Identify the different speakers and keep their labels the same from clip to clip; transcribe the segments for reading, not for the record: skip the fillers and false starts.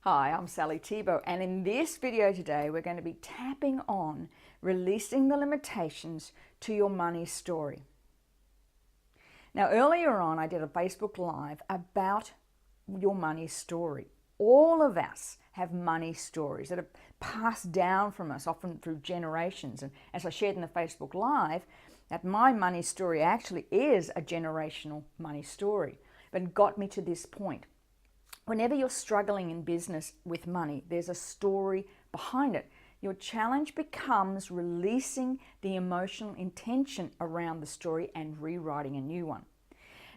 Speaker 1: Hi, I'm Sally Thibault, and in this video today we're going to be tapping on releasing the limitations to your money story. Now earlier on I did a Facebook Live about your money story. All of us have money stories that are passed down from us, often through generations, and as I shared in the Facebook Live, that my money story actually is a generational money story, but it got me to this point. Whenever you're struggling in business with money, there's a story behind it. Your challenge becomes releasing the emotional intention around the story and rewriting a new one.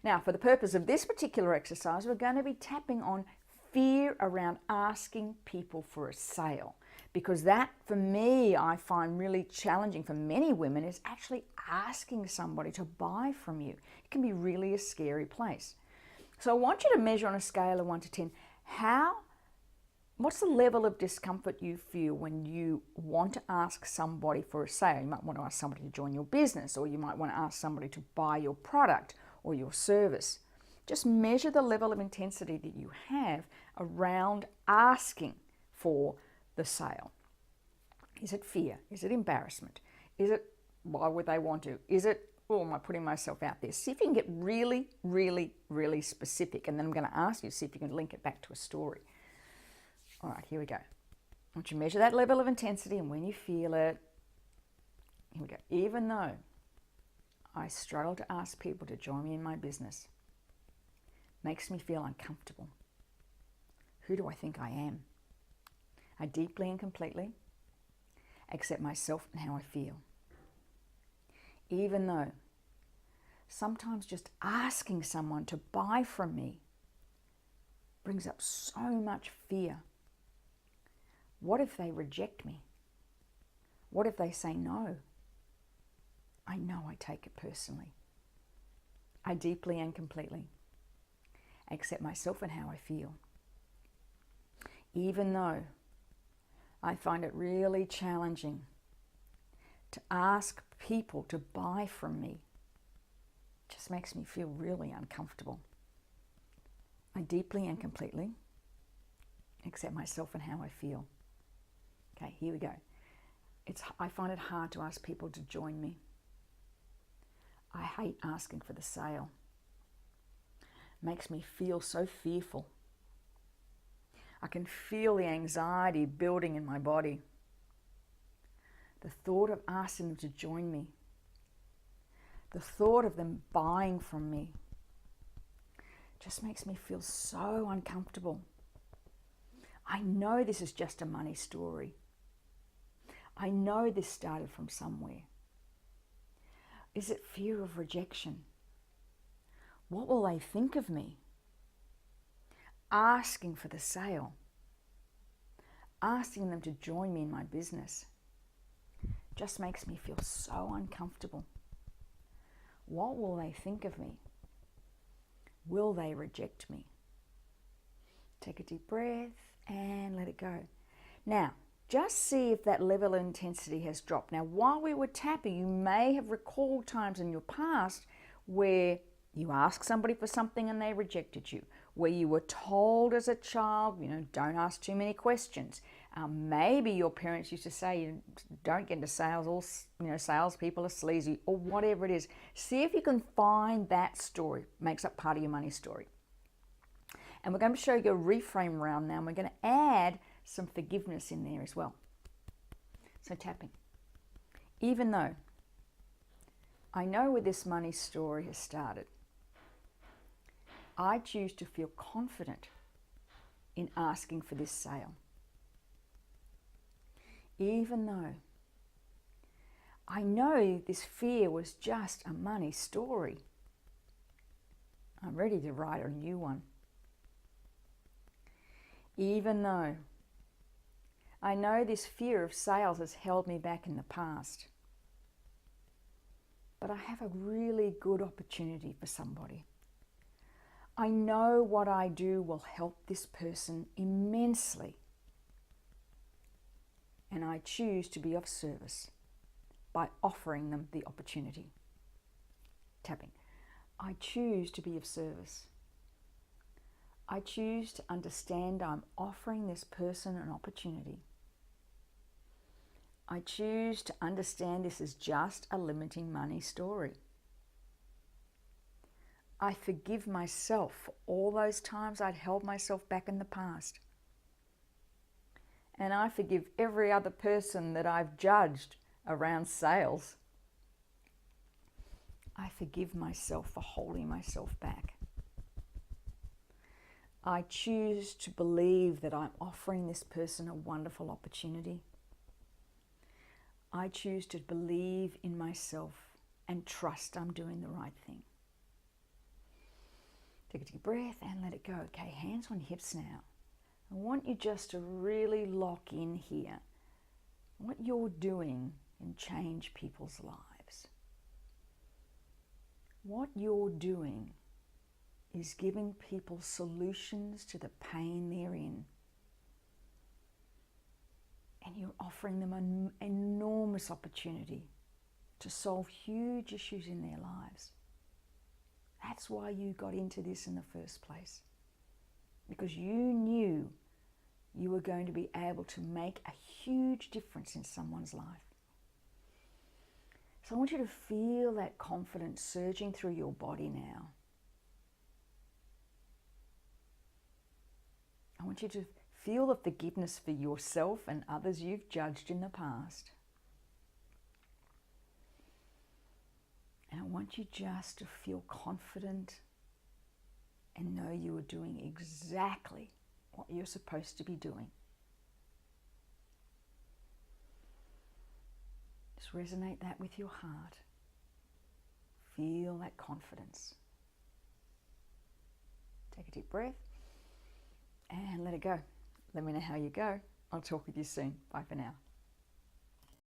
Speaker 1: Now, for the purpose of this particular exercise, we're going to be tapping on fear around asking people for a sale. Because that, for me, I find really challenging for many women is actually asking somebody to buy from you. It can be really a scary place. So I want you to measure on a scale of 1 to 10, what's the level of discomfort you feel when you want to ask somebody for a sale? You might want to ask somebody to join your business, or you might want to ask somebody to buy your product or your service. Just measure the level of intensity that you have around asking for the sale. Is it fear? Is it embarrassment? Is it, why would they want to? Is it, oh, am I putting myself out there? See if you can get really, really, really specific. And then I'm going to ask you, see if you can link it back to a story. All right, here we go. I want you to measure that level of intensity, and when you feel it, here we go. Even though I struggle to ask people to join me in my business, makes me feel uncomfortable. Who do I think I am? I deeply and completely accept myself and how I feel. Even though sometimes just asking someone to buy from me brings up so much fear. What if they reject me? What if they say no? I know I take it personally. I deeply and completely accept myself and how I feel. Even though I find it really challenging to ask people to buy from me, it just makes me feel really uncomfortable. I deeply and completely accept myself and how I feel. Okay, here we go. I find it hard to ask people to join me. I hate asking for the sale. It makes me feel so fearful. I can feel the anxiety building in my body. The thought of asking them to join me, the thought of them buying from me, just makes me feel so uncomfortable. I know this is just a money story. I know this started from somewhere. Is it fear of rejection? What will they think of me? Asking for the sale, asking them to join me in my business, just makes me feel so uncomfortable. What will they think of me? Will they reject me? Take a deep breath and let it go. Now, just see if that level of intensity has dropped. Now, while we were tapping, you may have recalled times in your past where you asked somebody for something and they rejected you, where you were told as a child, don't ask too many questions. Maybe your parents used to say, don't get into sales, all salespeople are sleazy, or whatever it is. See if you can find that story, makes up part of your money story. And we're going to show you a reframe round now, and we're going to add some forgiveness in there as well. So tapping. Even though I know where this money story has started, I choose to feel confident in asking for this sale. Even though I know this fear was just a money story, I'm ready to write a new one. Even though I know this fear of sales has held me back in the past, but I have a really good opportunity for somebody. I know what I do will help this person immensely, and I choose to be of service by offering them the opportunity. Tapping. I choose to be of service. I choose to understand I'm offering this person an opportunity. I choose to understand this is just a limiting money story. I forgive myself for all those times I'd held myself back in the past. And I forgive every other person that I've judged around sales. I forgive myself for holding myself back. I choose to believe that I'm offering this person a wonderful opportunity. I choose to believe in myself and trust I'm doing the right thing. Take a deep breath and let it go. Okay, hands on hips now. I want you just to really lock in here what you're doing and change people's lives. What you're doing is giving people solutions to the pain they're in. And you're offering them an enormous opportunity to solve huge issues in their lives. That's why you got into this in the first place. Because you knew you were going to be able to make a huge difference in someone's life. So I want you to feel that confidence surging through your body now. I want you to feel the forgiveness for yourself and others you've judged in the past. And I want you just to feel confident and know you are doing exactly what you're supposed to be doing. Just resonate that with your heart. Feel that confidence. Take a deep breath and let it go. Let me know how you go. I'll talk with you soon. Bye for now.